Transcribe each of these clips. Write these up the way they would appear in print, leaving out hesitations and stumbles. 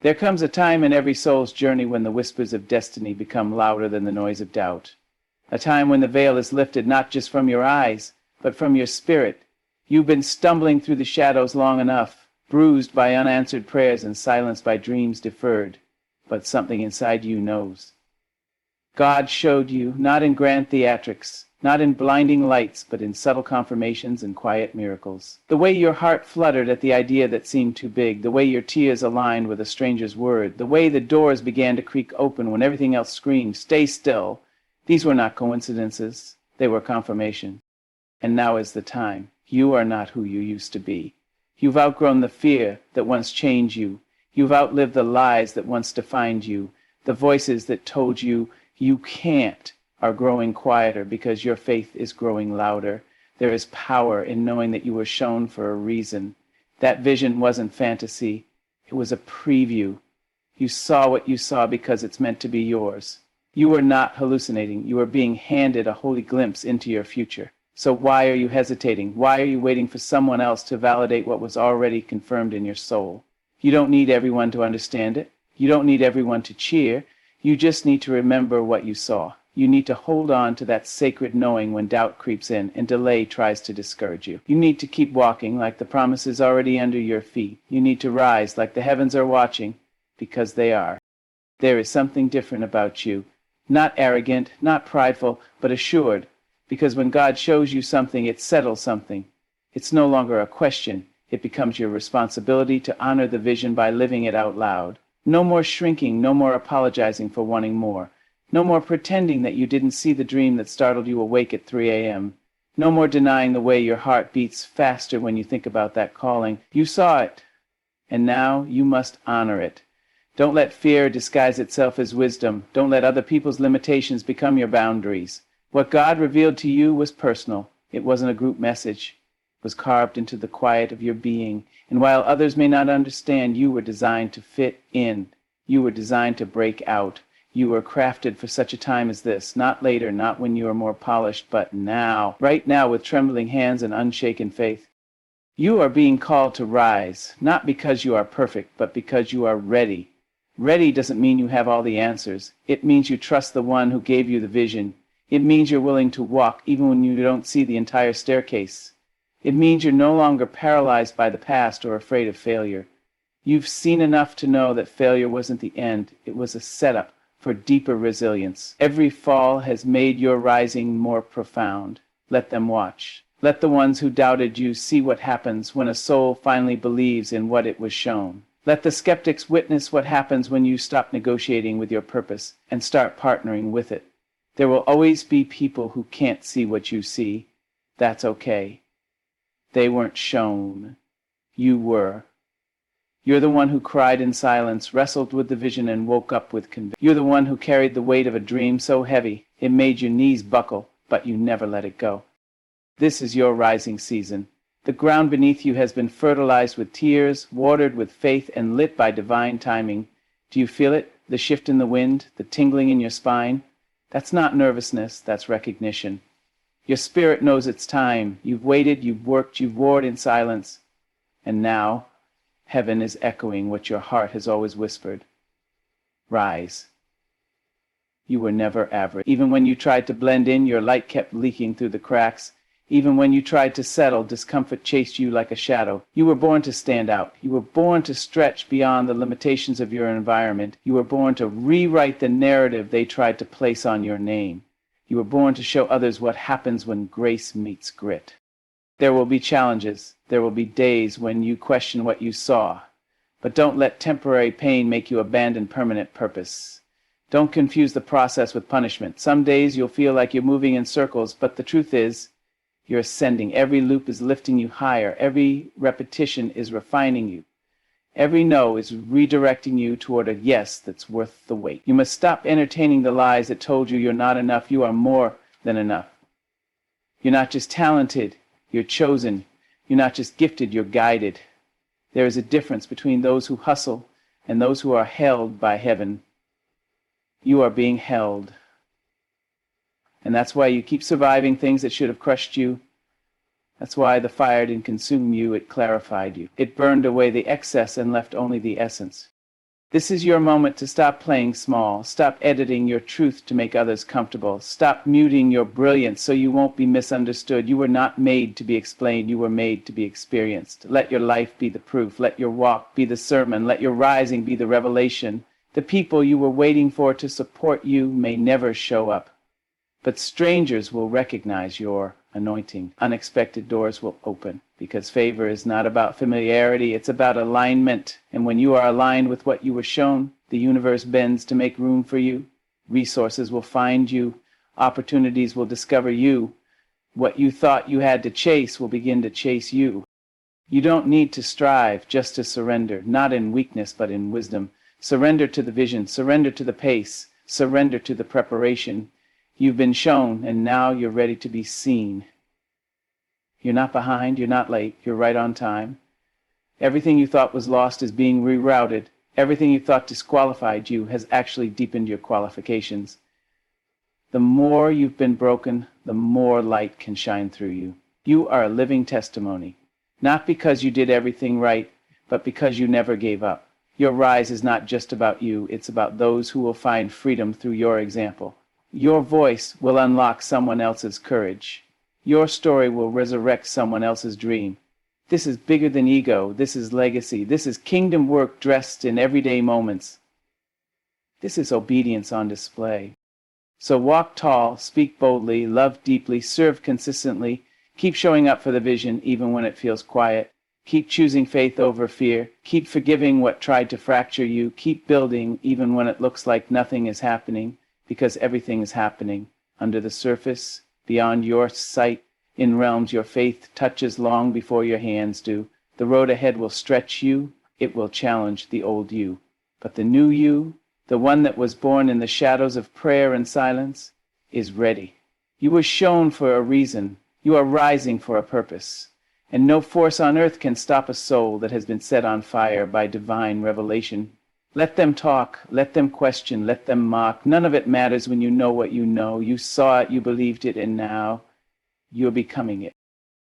There comes a time in every soul's journey when the whispers of destiny become louder than the noise of doubt. A time when the veil is lifted not just from your eyes, but from your spirit. You've been stumbling through the shadows long enough, bruised by unanswered prayers and silenced by dreams deferred. But something inside you knows. God showed you, not in grand theatrics, not in blinding lights, but in subtle confirmations and quiet miracles. The way your heart fluttered at the idea that seemed too big, the way your tears aligned with a stranger's word, the way the doors began to creak open when everything else screamed, "Stay still." These were not coincidences, they were confirmation. And now is the time. You are not who you used to be. You've outgrown the fear that once chained you. You've outlived the lies that once defined you. The voices that told you you can't are growing quieter because your faith is growing louder. There is power in knowing that you were shown for a reason. That vision wasn't fantasy. It was a preview. You saw what you saw because it's meant to be yours. You were not hallucinating. You were being handed a holy glimpse into your future. So why are you hesitating? Why are you waiting for someone else to validate what was already confirmed in your soul? You don't need everyone to understand it. You don't need everyone to cheer. You just need to remember what you saw. You need to hold on to that sacred knowing when doubt creeps in and delay tries to discourage you. You need to keep walking like the promise is already under your feet. You need to rise like the heavens are watching, because they are. There is something different about you. Not arrogant, not prideful, but assured. Because when God shows you something, it settles something. It's no longer a question. It becomes your responsibility to honor the vision by living it out loud. No more shrinking, no more apologizing for wanting more. No more pretending that you didn't see the dream that startled you awake at 3 a.m. No more denying the way your heart beats faster when you think about that calling. You saw it, and now you must honor it. Don't let fear disguise itself as wisdom. Don't let other people's limitations become your boundaries. What God revealed to you was personal. It wasn't a group message. It was carved into the quiet of your being. And while others may not understand, you were designed to fit in. You were designed to break out. You were crafted for such a time as this, not later, not when you are more polished, but now, right now, with trembling hands and unshaken faith. You are being called to rise, not because you are perfect, but because you are ready. Ready doesn't mean you have all the answers. It means you trust the one who gave you the vision. It means you're willing to walk even when you don't see the entire staircase. It means you're no longer paralyzed by the past or afraid of failure. You've seen enough to know that failure wasn't the end. It was a setup for deeper resilience. Every fall has made your rising more profound. Let them watch. Let the ones who doubted you see what happens when a soul finally believes in what it was shown. Let the skeptics witness what happens when you stop negotiating with your purpose and start partnering with it. There will always be people who can't see what you see. That's okay. They weren't shown. You were. You're the one who cried in silence, wrestled with the vision, and woke up with conviction. You're the one who carried the weight of a dream so heavy it made your knees buckle, but you never let it go. This is your rising season. The ground beneath you has been fertilized with tears, watered with faith, and lit by divine timing. Do you feel it? The shift in the wind, the tingling in your spine? That's not nervousness, that's recognition. Your spirit knows it's time. You've waited, you've worked, you've warred in silence. And now, heaven is echoing what your heart has always whispered. Rise. You were never average. Even when you tried to blend in, your light kept leaking through the cracks. Even when you tried to settle, discomfort chased you like a shadow. You were born to stand out. You were born to stretch beyond the limitations of your environment. You were born to rewrite the narrative they tried to place on your name. You were born to show others what happens when grace meets grit. There will be challenges. There will be days when you question what you saw. But don't let temporary pain make you abandon permanent purpose. Don't confuse the process with punishment. Some days you'll feel like you're moving in circles, but the truth is, you're ascending. Every loop is lifting you higher. Every repetition is refining you. Every no is redirecting you toward a yes that's worth the wait. You must stop entertaining the lies that told you you're not enough. You are more than enough. You're not just talented, you're chosen. You're not just gifted, you're guided. There is a difference between those who hustle and those who are held by heaven. You are being held. And that's why you keep surviving things that should have crushed you. That's why the fire didn't consume you, it clarified you. It burned away the excess and left only the essence. This is your moment to stop playing small, stop editing your truth to make others comfortable, stop muting your brilliance so you won't be misunderstood. You were not made to be explained, you were made to be experienced. Let your life be the proof, let your walk be the sermon, let your rising be the revelation. The people you were waiting for to support you may never show up, but strangers will recognize your anointing. Unexpected doors will open, because favor is not about familiarity, it's about alignment. And when you are aligned with what you were shown, the universe bends to make room for you. Resources will find you. Opportunities will discover you. What you thought you had to chase will begin to chase you. You don't need to strive, just to surrender, not in weakness but in wisdom. Surrender to the vision, surrender to the pace, surrender to the preparation. You've been shown, and now you're ready to be seen. You're not behind, you're not late, you're right on time. Everything you thought was lost is being rerouted. Everything you thought disqualified you has actually deepened your qualifications. The more you've been broken, the more light can shine through you. You are a living testimony, not because you did everything right, but because you never gave up. Your rise is not just about you, it's about those who will find freedom through your example. Your voice will unlock someone else's courage. Your story will resurrect someone else's dream. This is bigger than ego. This is legacy. This is kingdom work dressed in everyday moments. This is obedience on display. So walk tall, speak boldly, love deeply, serve consistently. Keep showing up for the vision even when it feels quiet. Keep choosing faith over fear. Keep forgiving what tried to fracture you. Keep building even when it looks like nothing is happening. Because everything is happening under the surface, beyond your sight, in realms your faith touches long before your hands do. The road ahead will stretch you, it will challenge the old you. But the new you, the one that was born in the shadows of prayer and silence, is ready. You were shown for a reason. You are rising for a purpose. And no force on earth can stop a soul that has been set on fire by divine revelation. Let them talk, let them question, let them mock. None of it matters when you know what you know. You saw it, you believed it, and now you're becoming it.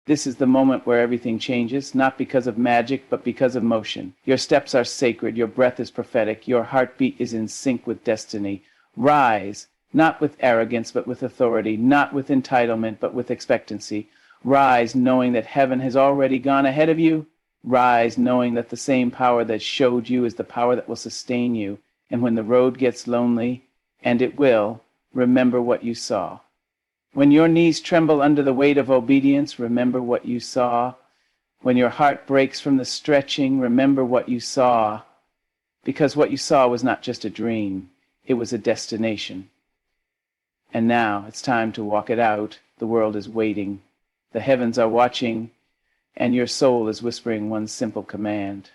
This is the moment where everything changes, not because of magic, but because of motion. Your steps are sacred, your breath is prophetic, your heartbeat is in sync with destiny. Rise, not with arrogance, but with authority, not with entitlement, but with expectancy. Rise, knowing that heaven has already gone ahead of you. Rise, knowing that the same power that showed you is the power that will sustain you. And when the road gets lonely, and it will, remember what you saw. When your knees tremble under the weight of obedience, remember what you saw. When your heart breaks from the stretching, remember what you saw. Because what you saw was not just a dream, it was a destination. And now it's time to walk it out. The world is waiting. The heavens are watching. And your soul is whispering one simple command.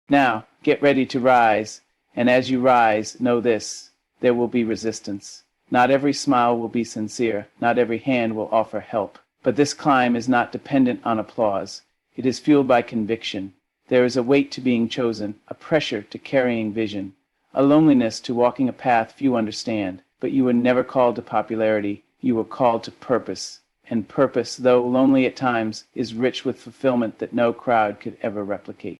Now, get ready to rise, and as you rise, know this, there will be resistance. Not every smile will be sincere, not every hand will offer help. But this climb is not dependent on applause. It is fueled by conviction. There is a weight to being chosen, a pressure to carrying vision, a loneliness to walking a path few understand. But you were never called to popularity, you were called to purpose. And purpose, though lonely at times, is rich with fulfillment that no crowd could ever replicate.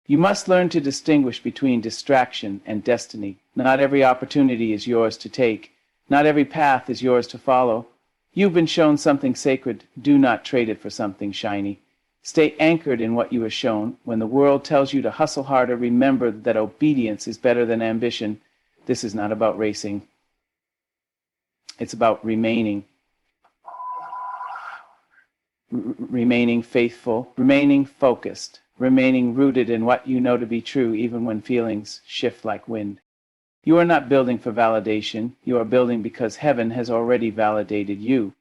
You must learn to distinguish between distraction and destiny. Not every opportunity is yours to take. Not every path is yours to follow. You've been shown something sacred. Do not trade it for something shiny. Stay anchored in what you are shown. When the world tells you to hustle harder, remember that obedience is better than ambition. This is not about racing. It's about remaining. Remaining faithful, remaining focused, remaining rooted in what you know to be true even when feelings shift like wind. You are not building for validation, you are building because heaven has already validated you.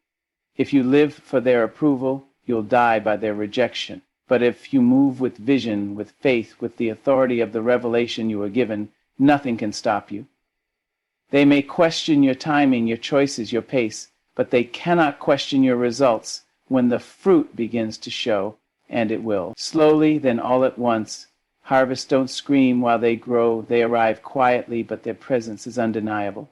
If you live for their approval, you'll die by their rejection. But if you move with vision, with faith, with the authority of the revelation you were given, nothing can stop you. They may question your timing, your choices, your pace, but they cannot question your results. When the fruit begins to show, and it will. Slowly, then all at once. Harvests don't scream while they grow. They arrive quietly, but their presence is undeniable.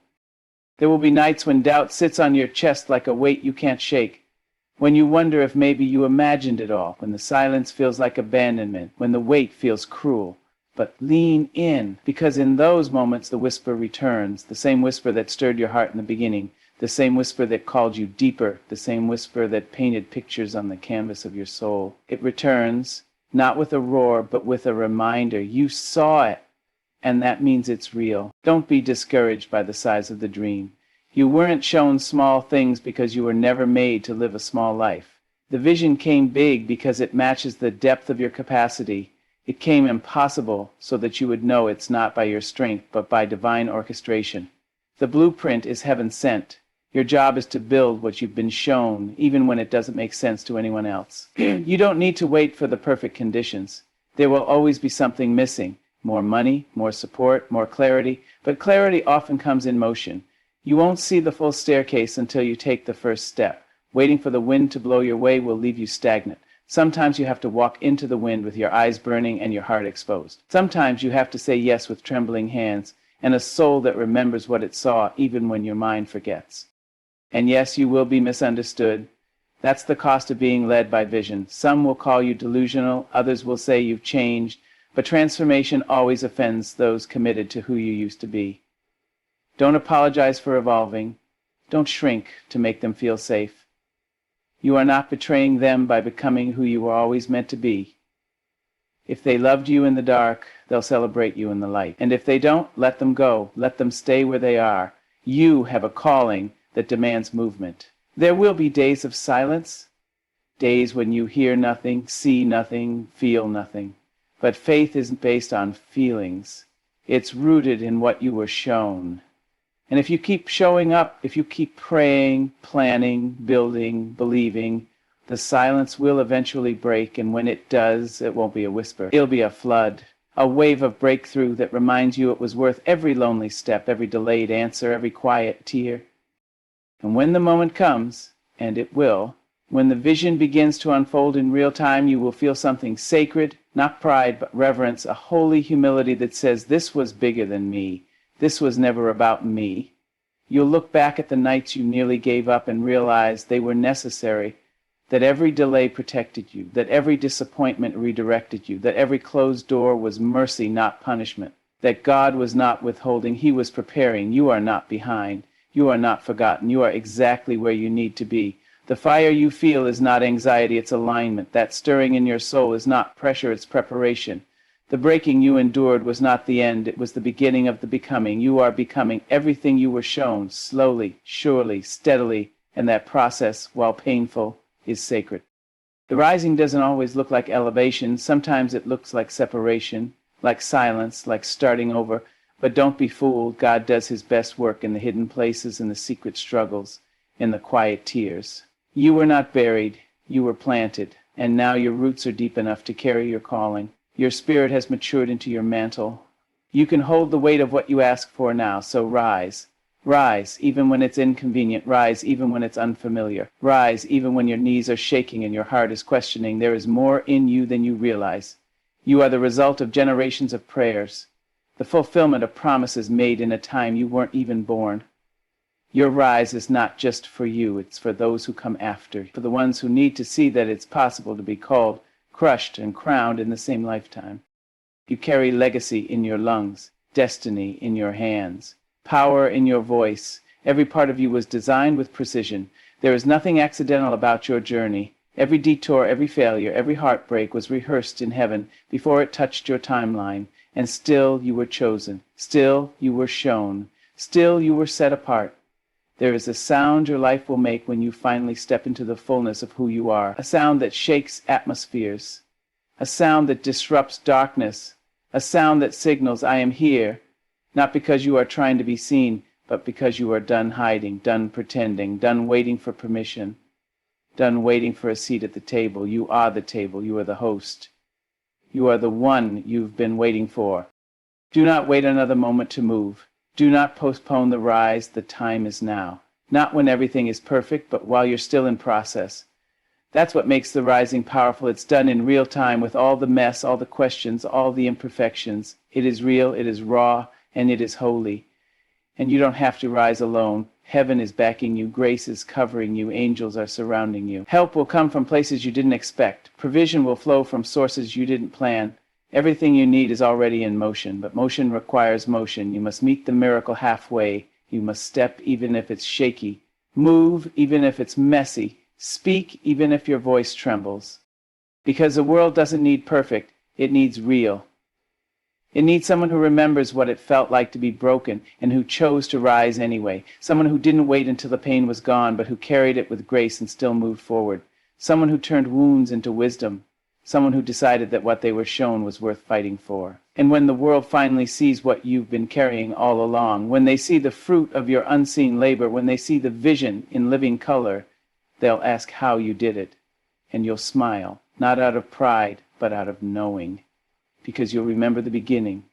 There will be nights when doubt sits on your chest like a weight you can't shake. When you wonder if maybe you imagined it all. When the silence feels like abandonment. When the weight feels cruel. but lean in, because in those moments the whisper returns, the same whisper that stirred your heart in the beginning, the same whisper that called you deeper, the same whisper that painted pictures on the canvas of your soul. It returns, not with a roar, but with a reminder. You saw it, and that means it's real. Don't be discouraged by the size of the dream. You weren't shown small things because you were never made to live a small life. The vision came big because it matches the depth of your capacity. It came impossible so that you would know it's not by your strength, but by divine orchestration. The blueprint is heaven sent. Your job is to build what you've been shown, even when it doesn't make sense to anyone else. You don't need to wait for the perfect conditions. There will always be something missing. More money, more support, more clarity. But clarity often comes in motion. You won't see the full staircase until you take the first step. Waiting for the wind to blow your way will leave you stagnant. Sometimes you have to walk into the wind with your eyes burning and your heart exposed. Sometimes you have to say yes with trembling hands and a soul that remembers what it saw even when your mind forgets. And yes, you will be misunderstood. That's the cost of being led by vision. Some will call you delusional, others will say you've changed, but transformation always offends those committed to who you used to be. Don't apologize for evolving. Don't shrink to make them feel safe. You are not betraying them by becoming who you were always meant to be. If they loved you in the dark, they'll celebrate you in the light. And if they don't, let them go. Let them stay where they are. You have a calling that demands movement. There will be days of silence, days when you hear nothing, see nothing, feel nothing. But faith isn't based on feelings. It's rooted in what you were shown. And if you keep showing up, if you keep praying, planning, building, believing, the silence will eventually break, and when it does, it won't be a whisper. It'll be a flood, a wave of breakthrough that reminds you it was worth every lonely step, every delayed answer, every quiet tear. And when the moment comes, and it will, when the vision begins to unfold in real time, you will feel something sacred, not pride, but reverence, a holy humility that says, this was bigger than me. This was never about me. You'll look back at the nights you nearly gave up and realize they were necessary, that every delay protected you, that every disappointment redirected you, that every closed door was mercy, not punishment, that God was not withholding, He was preparing. You are not behind. You are not forgotten. You are exactly where you need to be. The fire you feel is not anxiety, it's alignment. That stirring in your soul is not pressure, it's preparation. The breaking you endured was not the end, it was the beginning of the becoming. You are becoming everything you were shown, slowly, surely, steadily, and that process, while painful, is sacred. The rising doesn't always look like elevation. Sometimes it looks like separation, like silence, like starting over. But don't be fooled. God does His best work in the hidden places, in the secret struggles, in the quiet tears. You were not buried. You were planted. And now your roots are deep enough to carry your calling. Your spirit has matured into your mantle. You can hold the weight of what you ask for now, so rise. Rise, even when it's inconvenient. Rise, even when it's unfamiliar. Rise, even when your knees are shaking and your heart is questioning. There is more in you than you realize. You are the result of generations of prayers, the fulfillment of promises made in a time you weren't even born. Your rise is not just for you, it's for those who come after, for the ones who need to see that it's possible to be called, crushed, and crowned in the same lifetime. You carry legacy in your lungs, destiny in your hands, power in your voice. Every part of you was designed with precision. There is nothing accidental about your journey. Every detour, every failure, every heartbreak was rehearsed in heaven before it touched your timeline. And still you were chosen. Still you were shown. Still you were set apart. There is a sound your life will make when you finally step into the fullness of who you are. A sound that shakes atmospheres. A sound that disrupts darkness. A sound that signals, I am here. Not because you are trying to be seen, but because you are done hiding, done pretending, done waiting for permission, done waiting for a seat at the table. You are the table. You are the host. You are the one you've been waiting for. Do not wait another moment to move. Do not postpone the rise. The time is now. Not when everything is perfect, but while you're still in process. That's what makes the rising powerful. It's done in real time with all the mess, all the questions, all the imperfections. It is real, it is raw, and it is holy. And you don't have to rise alone. Heaven is backing you. Grace is covering you. Angels are surrounding you. Help will come from places you didn't expect. Provision will flow from sources you didn't plan. Everything you need is already in motion, but motion requires motion. You must meet the miracle halfway. You must step even if it's shaky, move even if it's messy, speak even if your voice trembles. Because the world doesn't need perfect, it needs real. It needs someone who remembers what it felt like to be broken and who chose to rise anyway. Someone who didn't wait until the pain was gone, but who carried it with grace and still moved forward. Someone who turned wounds into wisdom. Someone who decided that what they were shown was worth fighting for. And when the world finally sees what you've been carrying all along, when they see the fruit of your unseen labor, when they see the vision in living color, they'll ask how you did it. And you'll smile, not out of pride, but out of knowing. Because you'll remember the beginning.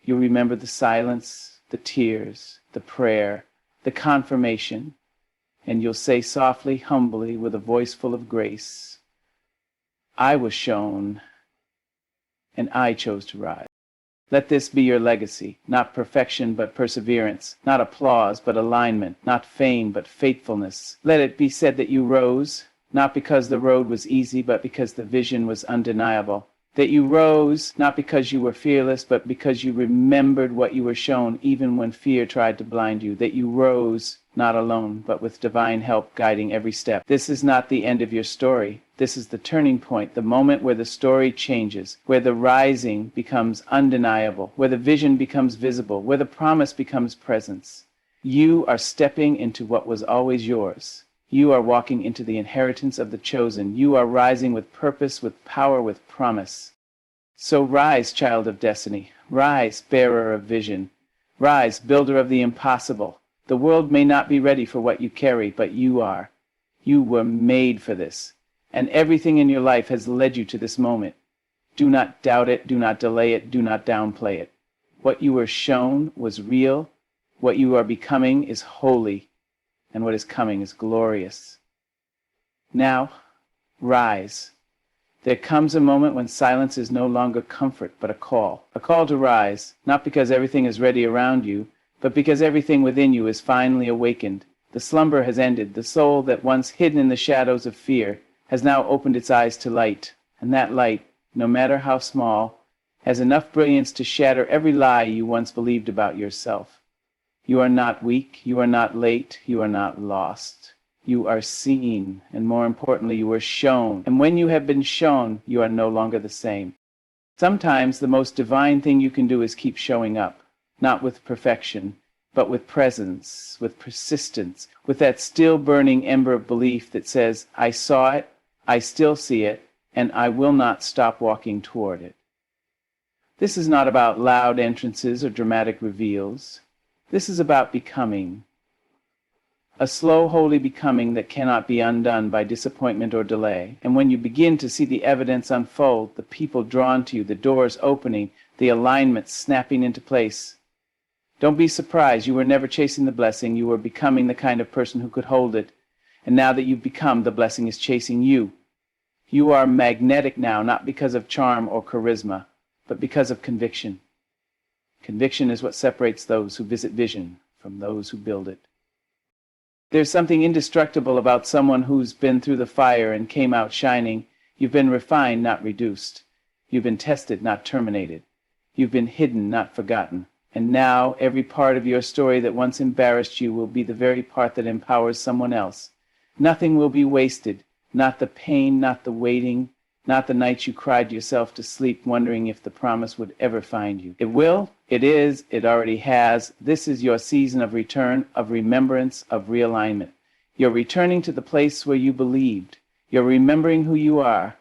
You'll remember the silence, the tears, the prayer, the confirmation, and you'll say softly, humbly, with a voice full of grace, I was shown, and I chose to rise. Let this be your legacy, not perfection but perseverance, not applause but alignment, not fame but faithfulness. Let it be said that you rose, not because the road was easy, but because the vision was undeniable. That you rose, not because you were fearless, but because you remembered what you were shown even when fear tried to blind you. That you rose, not alone, but with divine help guiding every step. This is not the end of your story. This is the turning point, the moment where the story changes, where the rising becomes undeniable, where the vision becomes visible, where the promise becomes presence. You are stepping into what was always yours. You are walking into the inheritance of the chosen. You are rising with purpose, with power, with promise. So rise, child of destiny. Rise, bearer of vision. Rise, builder of the impossible. The world may not be ready for what you carry, but you are. You were made for this. And everything in your life has led you to this moment. Do not doubt it. Do not delay it. Do not downplay it. What you were shown was real. What you are becoming is holy. And what is coming is glorious. Now, rise. There comes a moment when silence is no longer comfort, but a call to rise, not because everything is ready around you, but because everything within you is finally awakened. The slumber has ended. The soul that once hidden in the shadows of fear has now opened its eyes to light, and that light, no matter how small, has enough brilliance to shatter every lie you once believed about yourself. You are not weak, you are not late, you are not lost. You are seen, and more importantly, you are shown. And when you have been shown, you are no longer the same. Sometimes the most divine thing you can do is keep showing up, not with perfection, but with presence, with persistence, with that still burning ember of belief that says, I saw it, I still see it, and I will not stop walking toward it. This is not about loud entrances or dramatic reveals. This is about becoming. A slow, holy becoming that cannot be undone by disappointment or delay. And when you begin to see the evidence unfold, the people drawn to you, the doors opening, the alignment snapping into place, don't be surprised. You were never chasing the blessing. You were becoming the kind of person who could hold it. And now that you've become, the blessing is chasing you. You are magnetic now, not because of charm or charisma, but because of conviction. Conviction is what separates those who visit vision from those who build it. There's something indestructible about someone who's been through the fire and came out shining. You've been refined, not reduced. You've been tested, not terminated. You've been hidden, not forgotten. And now every part of your story that once embarrassed you will be the very part that empowers someone else. Nothing will be wasted, not the pain, not the waiting, not the nights you cried yourself to sleep wondering if the promise would ever find you. It will, it is, it already has. This is your season of return, of remembrance, of realignment. You're returning to the place where you believed. You're remembering who you are.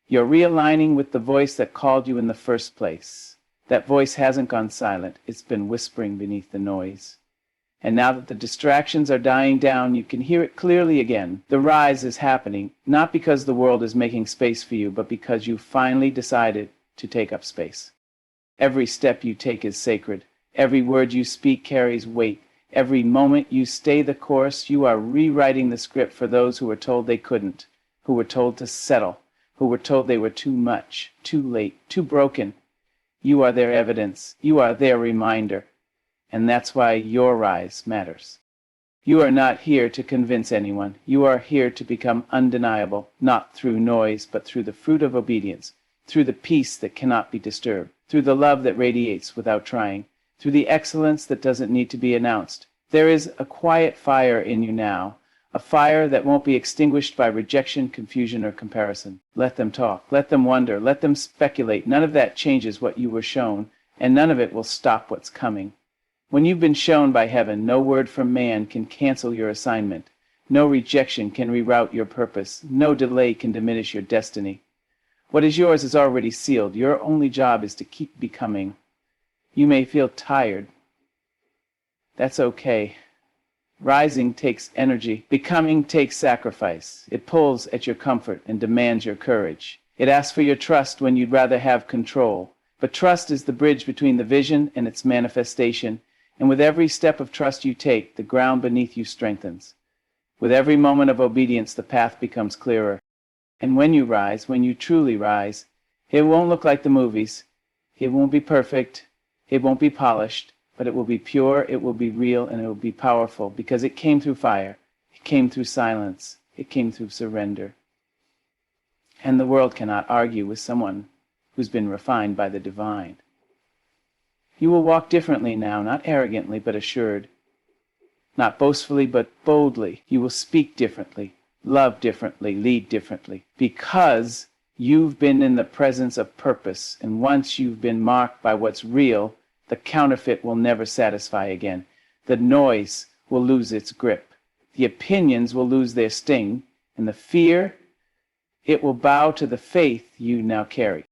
You're realigning with the voice that called you in the first place. That voice hasn't gone silent. It's been whispering beneath the noise. And now that the distractions are dying down, you can hear it clearly again. The rise is happening, not because the world is making space for you, but because you finally decided to take up space. Every step you take is sacred. Every word you speak carries weight. Every moment you stay the course, you are rewriting the script for those who were told they couldn't, who were told to settle, who were told they were too much, too late, too broken. You are their evidence. You are their reminder. And that's why your rise matters. You are not here to convince anyone. You are here to become undeniable, not through noise, but through the fruit of obedience, through the peace that cannot be disturbed, through the love that radiates without trying, through the excellence that doesn't need to be announced. There is a quiet fire in you now, a fire that won't be extinguished by rejection, confusion, or comparison. Let them talk, let them wonder, let them speculate. None of that changes what you were shown, and none of it will stop what's coming. When you've been shown by heaven, no word from man can cancel your assignment. No rejection can reroute your purpose. No delay can diminish your destiny. What is yours is already sealed. Your only job is to keep becoming. You may feel tired. That's okay. Rising takes energy. Becoming takes sacrifice. It pulls at your comfort and demands your courage. It asks for your trust when you'd rather have control. But trust is the bridge between the vision and its manifestation, and with every step of trust you take, the ground beneath you strengthens. With every moment of obedience, the path becomes clearer. And when you rise, when you truly rise, it won't look like the movies. It won't be perfect. It won't be polished. But it will be pure, it will be real, and it will be powerful, because it came through fire. It came through silence. It came through surrender. And the world cannot argue with someone who's been refined by the divine. You will walk differently now, not arrogantly, but assured. Not boastfully, but boldly. You will speak differently, love differently, lead differently, because you've been in the presence of purpose, and once you've been marked by what's real, the counterfeit will never satisfy again. The noise will lose its grip. The opinions will lose their sting, and the fear, it will bow to the faith you now carry.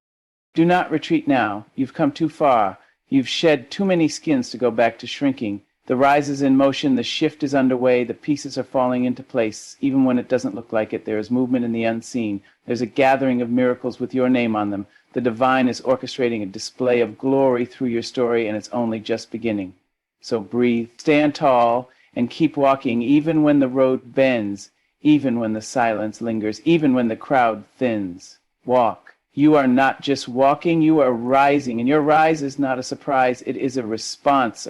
Do not retreat now. You've come too far. You've shed too many skins to go back to shrinking. The rise is in motion, the shift is underway, the pieces are falling into place. Even when it doesn't look like it, there is movement in the unseen. There's a gathering of miracles with your name on them. The divine is orchestrating a display of glory through your story, and it's only just beginning. So breathe, stand tall, and keep walking, even when the road bends, even when the silence lingers, even when the crowd thins. Walk. You are not just walking, you are rising, and your rise is not a surprise, it is a response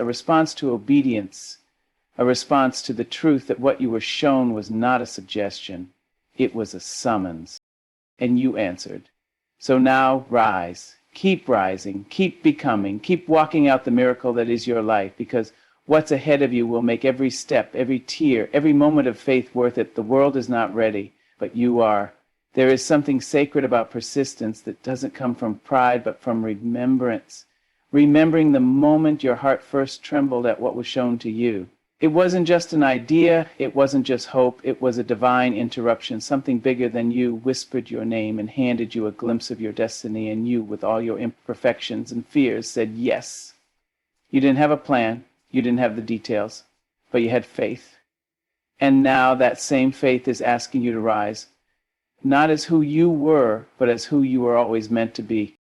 to obedience, a response to the truth that what you were shown was not a suggestion, it was a summons, and you answered. So now rise, keep rising, keep becoming, keep walking out the miracle that is your life, because what's ahead of you will make every step, every tear, every moment of faith worth it. The world is not ready, but you are. There is something sacred about persistence that doesn't come from pride, but from remembrance. Remembering the moment your heart first trembled at what was shown to you. It wasn't just an idea, it wasn't just hope, it was a divine interruption. Something bigger than you whispered your name and handed you a glimpse of your destiny, and you, with all your imperfections and fears, said yes. You didn't have a plan, you didn't have the details, but you had faith. And now that same faith is asking you to rise. Not as who you were, but as who you were always meant to be.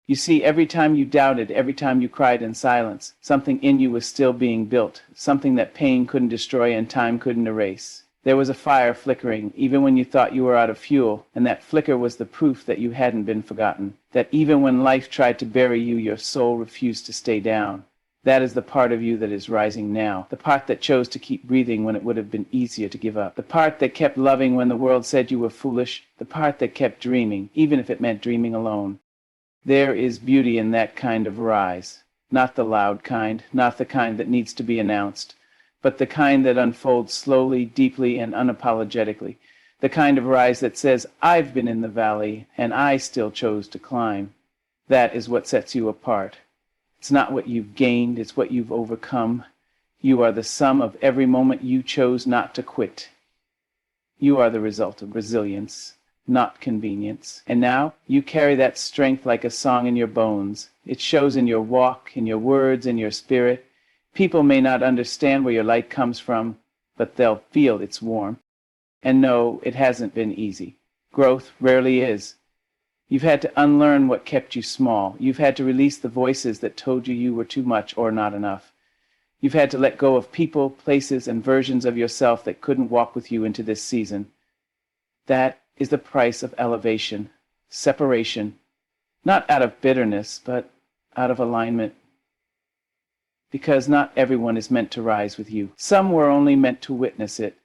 You see, every time you doubted, every time you cried in silence, something in you was still being built, something that pain couldn't destroy and time couldn't erase. There was a fire flickering, even when you thought you were out of fuel, and that flicker was the proof that you hadn't been forgotten, that even when life tried to bury you, your soul refused to stay down. That is the part of you that is rising now, the part that chose to keep breathing when it would have been easier to give up, the part that kept loving when the world said you were foolish, the part that kept dreaming, even if it meant dreaming alone. There is beauty in that kind of rise, not the loud kind, not the kind that needs to be announced, but the kind that unfolds slowly, deeply, and unapologetically, the kind of rise that says, I've been in the valley, and I still chose to climb. That is what sets you apart. It's not what you've gained, it's what you've overcome. You are the sum of every moment you chose not to quit. You are the result of resilience, not convenience. And now you carry that strength like a song in your bones. It shows in your walk, in your words, in your spirit. People may not understand where your light comes from, but they'll feel its warmth. And no, it hasn't been easy. Growth rarely is. You've had to unlearn what kept you small. You've had to release the voices that told you you were too much or not enough. You've had to let go of people, places, and versions of yourself that couldn't walk with you into this season. That is the price of elevation, separation, not out of bitterness, but out of alignment. Because not everyone is meant to rise with you. Some were only meant to witness it.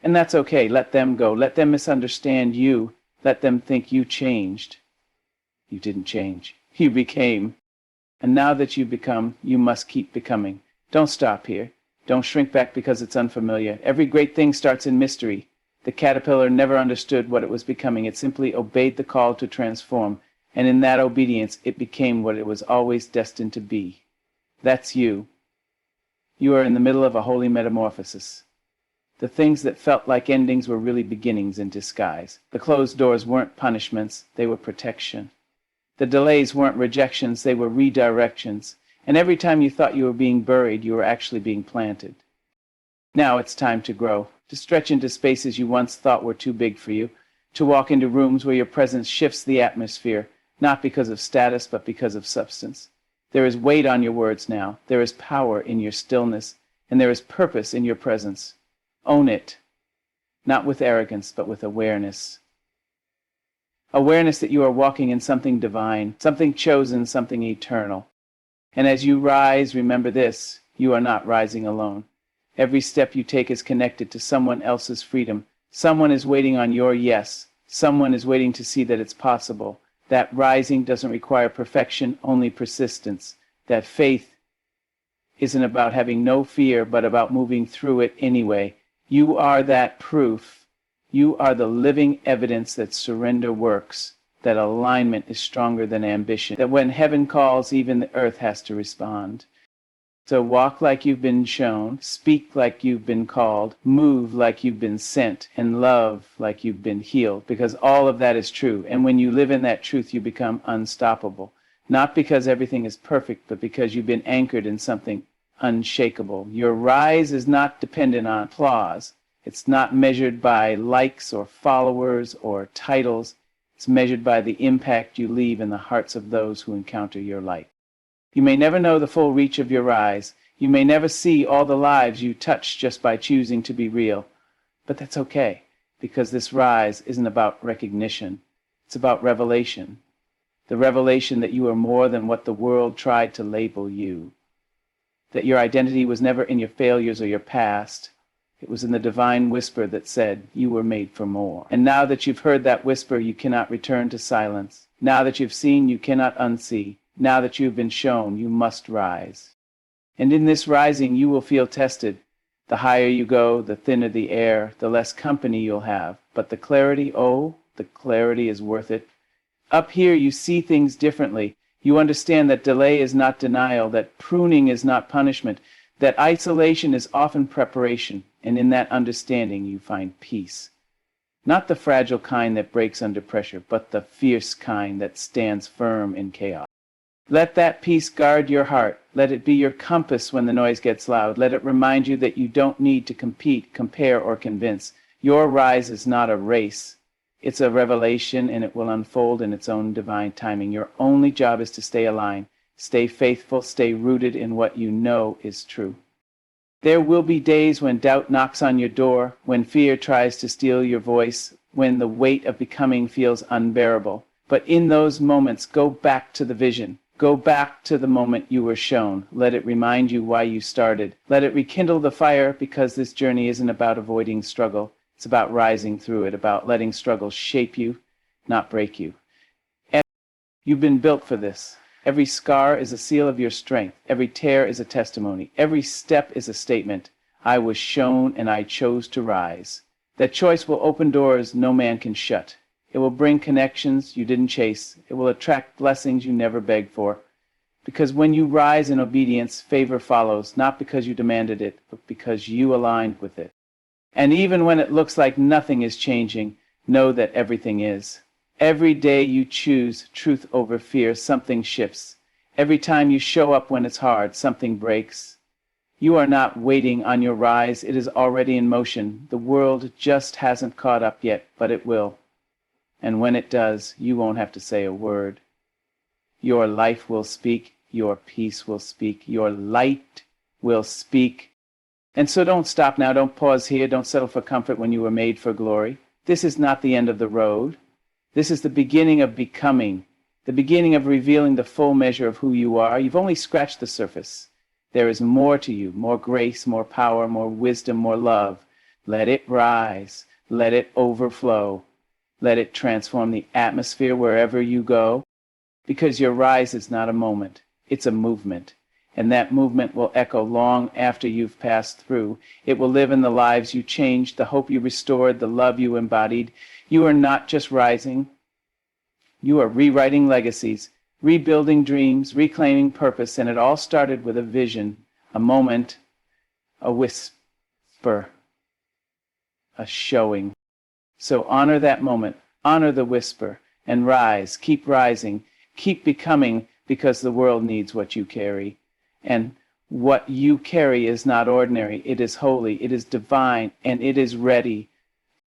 And that's okay. Let them go. Let them misunderstand you. Let them think you changed. You didn't change. You became. And now that you've become, you must keep becoming. Don't stop here. Don't shrink back because it's unfamiliar. Every great thing starts in mystery. The caterpillar never understood what it was becoming. It simply obeyed the call to transform, and in that obedience it became what it was always destined to be. That's you. You are in the middle of a holy metamorphosis. The things that felt like endings were really beginnings in disguise. The closed doors weren't punishments, they were protection. The delays weren't rejections, they were redirections. And every time you thought you were being buried, you were actually being planted. Now it's time to grow, to stretch into spaces you once thought were too big for you, to walk into rooms where your presence shifts the atmosphere, not because of status, but because of substance. There is weight on your words now, there is power in your stillness, and there is purpose in your presence. Own it, not with arrogance, but with awareness. Awareness that you are walking in something divine, something chosen, something eternal. And as you rise, remember this, you are not rising alone. Every step you take is connected to someone else's freedom. Someone is waiting on your yes. Someone is waiting to see that it's possible. That rising doesn't require perfection, only persistence. That faith isn't about having no fear, but about moving through it anyway. You are that proof. You are the living evidence that surrender works, that alignment is stronger than ambition, that when heaven calls, even the earth has to respond. So walk like you've been shown, speak like you've been called, move like you've been sent, and love like you've been healed, because all of that is true. And when you live in that truth, you become unstoppable. Not because everything is perfect, but because you've been anchored in something unshakable. Your rise is not dependent on applause. It's not measured by likes or followers or titles. It's measured by the impact you leave in the hearts of those who encounter your light. You may never know the full reach of your rise. You may never see all the lives you touch just by choosing to be real. But that's okay, because this rise isn't about recognition. It's about revelation. The revelation that you are more than what the world tried to label you. That your identity was never in your failures or your past. It was in the divine whisper that said, you were made for more. And now that you've heard that whisper, you cannot return to silence. Now that you've seen, you cannot unsee. Now that you've been shown, you must rise. And in this rising, you will feel tested. The higher you go, the thinner the air, the less company you'll have. But the clarity, oh, the clarity is worth it. Up here, you see things differently. You understand that delay is not denial, that pruning is not punishment, that isolation is often preparation, and in that understanding you find peace. Not the fragile kind that breaks under pressure, but the fierce kind that stands firm in chaos. Let that peace guard your heart. Let it be your compass when the noise gets loud. Let it remind you that you don't need to compete, compare, or convince. Your rise is not a race. It's a revelation, and it will unfold in its own divine timing. Your only job is to stay aligned. Stay faithful, stay rooted in what you know is true. There will be days when doubt knocks on your door, when fear tries to steal your voice, when the weight of becoming feels unbearable. But in those moments, go back to the vision. Go back to the moment you were shown. Let it remind you why you started. Let it rekindle the fire, because this journey isn't about avoiding struggle. It's about rising through it, about letting struggle shape you, not break you. And you've been built for this. Every scar is a seal of your strength. Every tear is a testimony. Every step is a statement. I was shown and I chose to rise. That choice will open doors no man can shut. It will bring connections you didn't chase. It will attract blessings you never begged for. Because when you rise in obedience, favor follows, not because you demanded it, but because you aligned with it. And even when it looks like nothing is changing, know that everything is. Every day you choose truth over fear, something shifts. Every time you show up when it's hard, something breaks. You are not waiting on your rise. It is already in motion. The world just hasn't caught up yet, but it will. And when it does, you won't have to say a word. Your life will speak. Your peace will speak. Your light will speak. And so don't stop now. Don't pause here. Don't settle for comfort when you were made for glory. This is not the end of the road. This is the beginning of becoming, the beginning of revealing the full measure of who you are. You've only scratched the surface. There is more to you, more grace, more power, more wisdom, more love. Let it rise. Let it overflow. Let it transform the atmosphere wherever you go. Because your rise is not a moment, it's a movement. And that movement will echo long after you've passed through. It will live in the lives you changed, the hope you restored, the love you embodied. You are not just rising, you are rewriting legacies, rebuilding dreams, reclaiming purpose, and it all started with a vision, a moment, a whisper, a showing. So honor that moment, honor the whisper, and rise, keep rising, keep becoming, because the world needs what you carry. And what you carry is not ordinary, it is holy, it is divine, and it is ready